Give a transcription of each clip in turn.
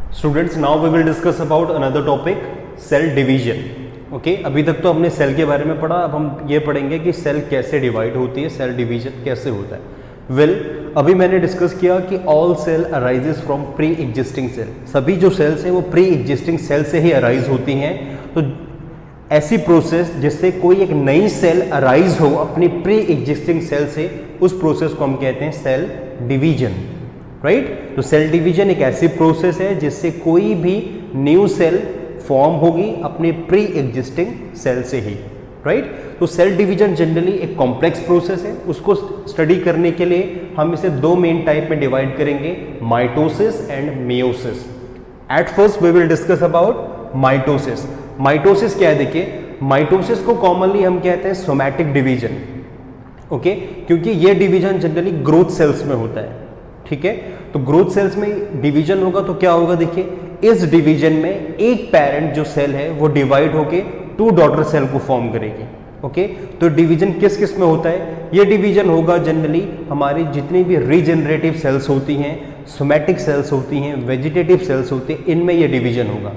Students, now we will discuss about another topic, cell division. Okay, अभी तक तो हमने सेल के बारे में पढ़ा, अब हम ये पढ़ेंगे कि सेल कैसे डिवाइड होती है, सेल डिवीजन कैसे होता है। अभी मैंने डिस्कस किया कि all cell arises from pre existing cell. सभी जो सेल्स हैं वो प्री एग्जिस्टिंग सेल से ही अराइज होती हैं। तो ऐसी प्रोसेस जिससे कोई एक नई सेल अराइज हो अपनी प्री एग्जिस्टिंग सेल से, उस प्रोसेस को हम कहते हैं सेल डिवीजन, राइट। तो सेल डिवीजन एक ऐसी प्रोसेस है जिससे कोई भी न्यू सेल फॉर्म होगी अपनी प्री एग्जिस्टिंग सेल से ही, राइट। तो सेल डिवीजन जनरली एक कॉम्प्लेक्स प्रोसेस है। उसको स्टडी करने के लिए हम इसे दो मेन टाइप में डिवाइड करेंगे, mitosis and meiosis. At first we will discuss about mitosis. Mitosis क्या है? देखिए, माइटोसिस को कॉमनली हम कहते हैं सोमैटिक डिवीजन, ओके, क्योंकि ये डिवीजन जनरली ग्रोथ सेल्स में होता है, ठीक है। तो ग्रोथ सेल्स में डिवीजन होगा तो क्या होगा? देखिए, इस डिवीजन में एक पेरेंट जो सेल है वो डिवाइड होके टू डॉटर सेल को फॉर्म करेगी, ओके। तो डिवीजन किस किस में होता है? ये डिवीजन होगा जनरली हमारी जितनी भी रीजनरेटिव सेल्स होती हैं, सोमैटिक सेल्स होती हैं, वेजिटेटिव सेल्स होती हैं, इनमें ये डिवीजन होगा।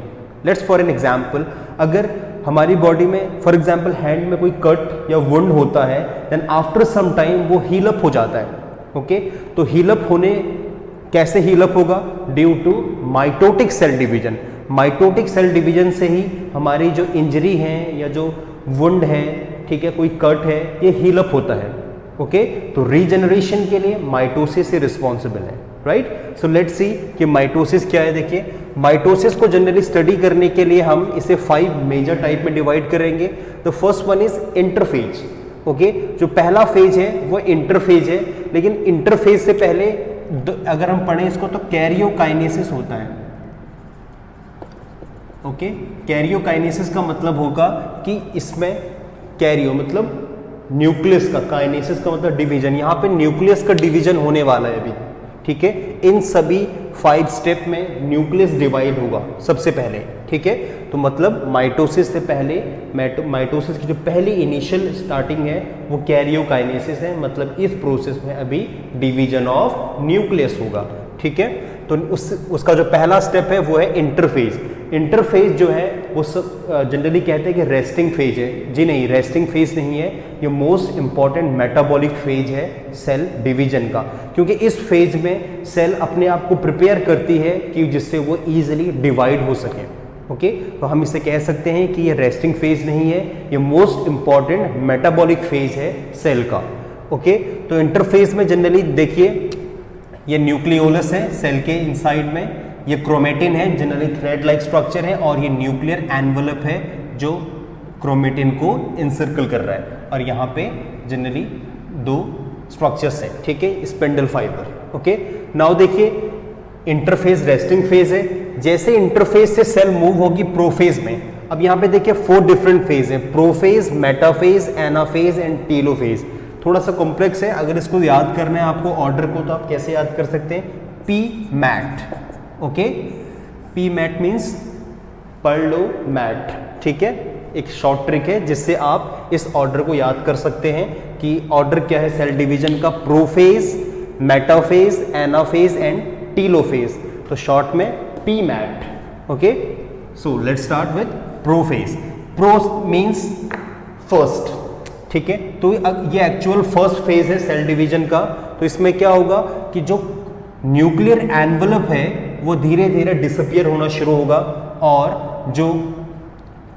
लेट्स फॉर एन एग्जाम्पल, अगर हमारी बॉडी में फॉर एग्जाम्पल हैंड में कोई कट या वुंड होता है, देन आफ्टर सम टाइम वो हील अप हो जाता है, ओके। तो हील अप होने कैसे हील अप होगा? Due to mitotic cell division. Mitotic cell division से ही हमारी जो इंजरी है या जो वुंड है, ठीक है, कोई कट है, ये हील अप होता है, ओके। तो रीजनरेशन के लिए माइटोसिस ही रिस्पॉन्सिबल है, राइट। सो लेट्स सी कि माइटोसिस क्या है। देखिए, माइटोसिस को जनरली स्टडी करने के लिए हम इसे 5 मेजर टाइप में डिवाइड करेंगे। The first one is interphase, okay. जो पहला फेज है वो इंटरफेज है, लेकिन इंटरफेज से पहले अगर हम पढ़ें इसको तो कैरियोकाइनेसिस होता है, ओके। कैरियोकाइनेसिस का मतलब होगा कि इसमें कैरियो मतलब न्यूक्लियस का, काइनेसिस का मतलब डिवीजन, यहाँ पे न्यूक्लियस का डिवीजन होने वाला है अभी, ठीक है। इन सभी 5 स्टेप में न्यूक्लियस डिवाइड होगा सबसे पहले, ठीक है। तो मतलब माइटोसिस से पहले, माइटोसिस की जो पहली इनिशियल स्टार्टिंग है वो कैरियोकाइनेसिस है, मतलब इस प्रोसेस में अभी डिवीजन ऑफ न्यूक्लियस होगा, ठीक है। तो उसका जो पहला स्टेप है वो है इंटरफेज। इंटरफेज जो है वो सब जनरली कहते हैं कि रेस्टिंग फेज है। जी नहीं, रेस्टिंग फेज नहीं है, ये मोस्ट इंपॉर्टेंट मेटाबॉलिक फेज है सेल डिवीजन का, क्योंकि इस फेज में सेल अपने आप को प्रिपेयर करती है कि जिससे वो इजीली डिवाइड हो सके, ओके। तो हम इसे कह सकते हैं कि ये रेस्टिंग फेज नहीं है, ये मोस्ट इंपॉर्टेंट मेटाबॉलिक फेज है सेल का, ओके। तो इंटरफेज में जनरली देखिए, ये न्यूक्लियोलस है सेल के इनसाइड में, ये क्रोमेटिन है, जनरली थ्रेड लाइक स्ट्रक्चर है, और ये न्यूक्लियर एनवलप है जो क्रोमेटिन को इंसर्कल कर रहा है, और यहाँ पे जनरली 2 स्ट्रक्चर्स हैं, ठीक है, स्पिंडल फाइबर, ओके। नाउ देखिए, इंटरफेज रेस्टिंग फेज है। जैसे इंटरफेज से सेल मूव होगी प्रोफेज में, अब यहाँ पे देखिए 4 डिफरेंट फेज हैं, prophase, metaphase, anaphase and telophase. थोड़ा सा कॉम्प्लेक्स है, अगर इसको याद करना है आपको ऑर्डर को, तो आप कैसे याद कर सकते हैं? P mat, okay. P mat means पर्लो मैट, ठीक है। एक शॉर्ट ट्रिक है जिससे आप इस ऑर्डर को याद कर सकते हैं कि ऑर्डर क्या है सेल डिवीजन का, prophase, metaphase, anaphase and telophase. तो शॉर्ट में P mat, okay. So let's start with prophase. Pro means first, ठीक है। तो ये एक्चुअल फर्स्ट फेज है सेल डिवीजन का। तो इसमें क्या होगा कि जो न्यूक्लियर एनवलप है वो धीरे धीरे डिसअपियर होना शुरू होगा, और जो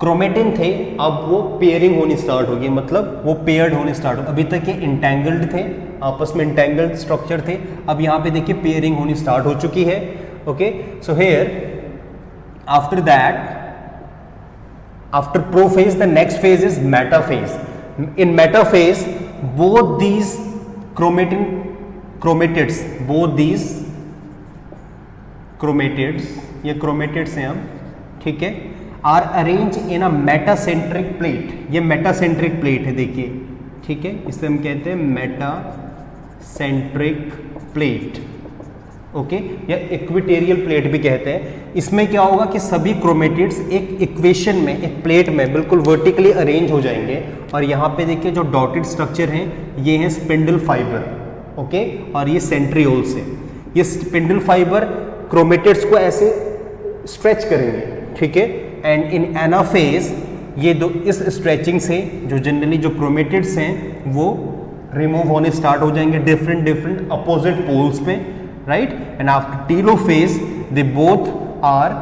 क्रोमेटिन थे अब वो पेयरिंग होनी स्टार्ट होगी, मतलब वो पेयर्ड होने स्टार्ट हो। अभी तक ये इंटेंगल्ड थे, आपस में इंटेंगल्ड स्ट्रक्चर थे, अब यहाँ पे देखिए पेयरिंग होनी स्टार्ट हो चुकी है, okay. So here after that, after prophase, the next phase is metaphase. In metaphase, both these chromatids, ये chromatids हैं हम, ठीक है, are arranged in a metacentric plate। ये metacentric plate है, देखिए, ठीक है, इसे हम कहते हैं metacentric plate, ओके, या इक्विटेरियल प्लेट भी कहते हैं। इसमें क्या होगा कि सभी क्रोमेटिड्स एक इक्वेशन में, एक प्लेट में बिल्कुल वर्टिकली अरेंज हो जाएंगे, और यहाँ पे देखिए जो डॉटेड स्ट्रक्चर हैं ये हैं स्पिंडल फाइबर, ओके, और ये सेंट्रियोल्स है। ये स्पिंडल फाइबर क्रोमेटिड्स को ऐसे स्ट्रेच करेंगे, ठीक है। एंड इन एनाफेज ये दो इस स्ट्रेचिंग से जो जनरली जो क्रोमेटिड्स हैं वो रिमूव होने स्टार्ट हो जाएंगे डिफरेंट अपोजिट पोल्स पे, right. And after telophase they both are,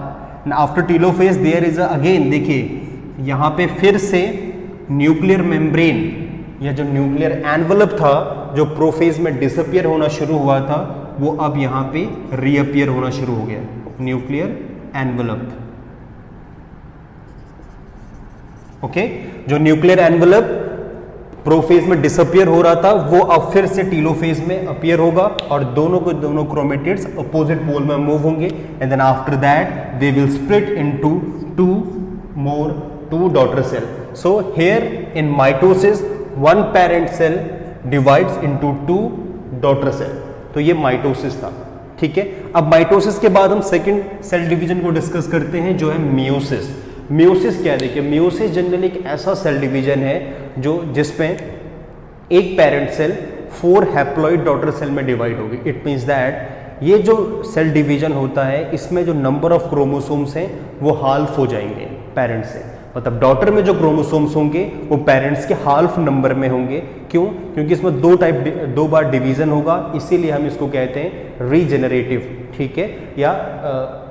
after telophase there is again, देखिए यहाँ पे फिर से न्यूक्लियर मेम्ब्रेन या जो न्यूक्लियर एनवलप था जो प्रोफेज में डिसअपियर होना शुरू हुआ था वो अब यहाँ पे रीअपियर होना शुरू हो गया, न्यूक्लियर एनवलप। ओके, जो न्यूक्लियर एनवलप प्रोफेज में डिसअपियर हो रहा था वो अब फिर से टेलोफेज में अपीयर होगा और दोनों को दोनों क्रोमेटिड्स अपोजिट पोल में मूव होंगे। And then after that they will split into two daughter cell. So here in mitosis one parent cell divides into two daughter cell. तो ये माइटोसिस था, ठीक है। अब माइटोसिस के बाद हम सेकेंड सेल डिवीजन को डिस्कस करते हैं जो है मियोसिस। मियोसिस क्या है, देखिए मियोसिस जनरली एक ऐसा सेल डिवीजन है जो जिसमें एक parent cell 4 haploid daughter cell में डिवाइड होगी। इट मींस दैट ये जो सेल डिवीजन होता है इसमें जो नंबर ऑफ क्रोमोसोम्स हैं वो हाल्फ हो जाएंगे पेरेंट से, मतलब डॉटर में जो क्रोमोसोम्स होंगे वो पेरेंट्स के हाल्फ नंबर में होंगे। क्यों? क्योंकि इसमें दो बार डिवीजन होगा, इसीलिए हम इसको कहते हैं रीजेनरेटिव, ठीक है, या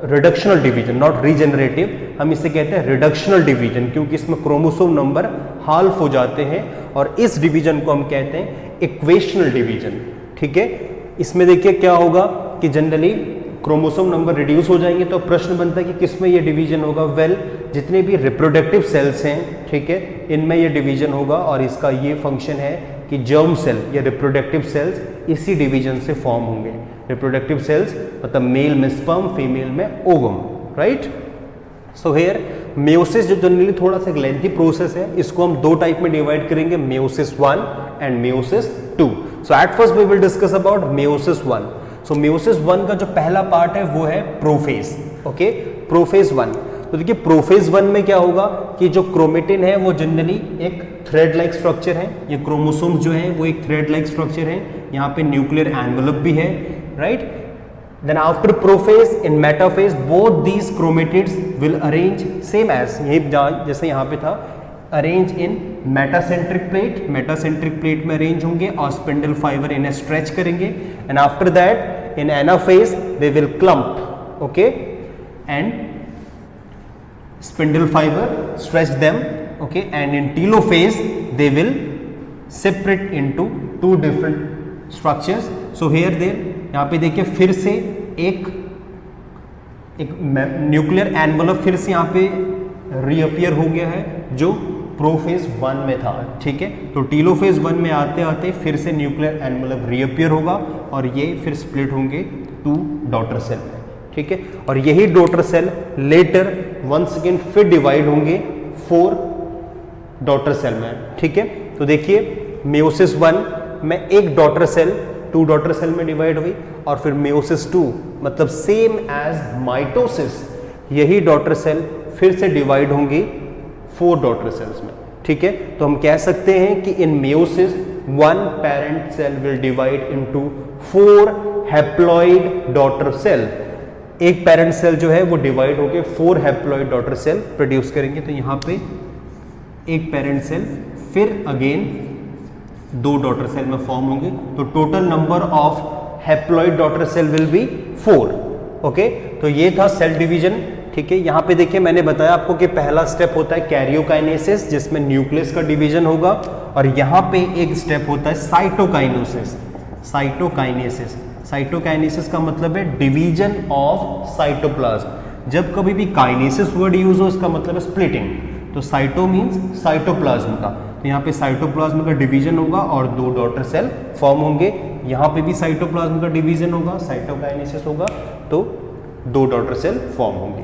रिडक्शनल डिवीजन, नॉट रीजेनरेटिव, हम इसे कहते हैं रिडक्शनल डिवीजन क्योंकि इसमें क्रोमोसोम नंबर हाल्फ हो जाते हैं और इस डिवीजन को हम कहते हैं इक्वेशनल डिवीजन, ठीक है। इसमें देखिए क्या होगा कि जनरली क्रोमोसोम नंबर रिड्यूस हो जाएंगे तो प्रश्न बनता है कि किसमें ये डिवीजन होगा। वेल, जितने भी रिप्रोडक्टिव सेल्स हैं, ठीक है, इनमें ये डिवीजन होगा और इसका ये फंक्शन है कि जर्म सेल या रिप्रोडक्टिव सेल्स इसी डिवीजन से फॉर्म होंगे। रिप्रोडक्टिव सेल्स मतलब मेल में स्पर्म, फीमेल में ovum, right. So here meiosis जो जनरली थोड़ा सा लेंथी प्रोसेस है, इसको हम दो टाइप में डिवाइड करेंगे, meiosis 1 and meiosis 2। So at first we will discuss about meiosis 1। So meiosis 1 का जो पहला पार्ट है वो है प्रोफेज, ओके, प्रोफेज 1। तो देखिए प्रोफेज 1 में क्या होगा कि जो क्रोमेटिन है वो जनरली एक थ्रेड लाइक स्ट्रक्चर है, ये क्रोमोसोम्स जो है वो एक थ्रेड लाइक स्ट्रक्चर है, यहाँ पे न्यूक्लियर एनवलप भी है, right. Then after prophase in metaphase both these chromatids will arrange same as ये जैसे यहाँ पे था, arrange in metacentric plate में arrange होंगे और spindle fiber इन्हें stretch करेंगे and after that in anaphase they will clump, okay, and spindle fiber stretch them, okay, and in telophase they will separate into two different structures. So here there यहाँ पे देखिए फिर से एक nuclear envelope फिर से यहाँ पे रीअपियर हो गया है जो प्रोफेज 1 में था, ठीक है। तो टीलोफेज 1 में आते आते फिर से न्यूक्लियर एनवलप रीअपियर होगा और ये फिर स्प्लिट होंगे 2 डॉटर सेल में, ठीक है। और यही daughter cell later once again फिर डिवाइड होंगे 4 डॉटर सेल में, ठीक है। तो देखिए मियोसिस 1 में एक डॉटर सेल 2 डॉटर सेल में डिवाइड हुई और फिर मियोसिस 2 मतलब सेम एज माइटोसिस, यही डॉटर सेल फिर से डिवाइड होंगी 4 डॉटर सेल्स में, ठीक है। तो हम कह सकते हैं कि in meiosis 1 parent cell will divide into 4 haploid daughter cell. एक पेरेंट सेल जो है वो डिवाइड होकर 4 हैप्लॉइड डॉटर सेल प्रोड्यूस करेंगे। तो यहाँ पे एक पेरेंट सेल फिर अगेन 2 डॉटर सेल में फॉर्म होंगे, तो total number of haploid daughter cell will be 4, okay. तो ये था सेल डिवीजन, ठीक है। यहाँ पे देखिए मैंने बताया आपको कि पहला स्टेप होता है कैरियोकाइनेसिस जिसमें न्यूक्लियस का डिवीजन होगा और यहाँ पे एक स्टेप होता है साइटोकाइनेसिस। साइटोकाइनेसिस का मतलब है डिवीजन ऑफ साइटोप्लाज्म। जब कभी भी काइनेसिस वर्ड यूज हो इसका मतलब है स्प्लिटिंग, तो साइटो मीन्स साइटोप्लाज्म का, तो यहाँ पे साइटोप्लाज्म का डिवीजन होगा और 2 डॉटर सेल फॉर्म होंगे। यहाँ पे भी साइटोप्लाज्म का डिवीजन होगा, साइटोकाइनेसिस होगा, तो 2 डॉटर सेल फॉर्म होंगे।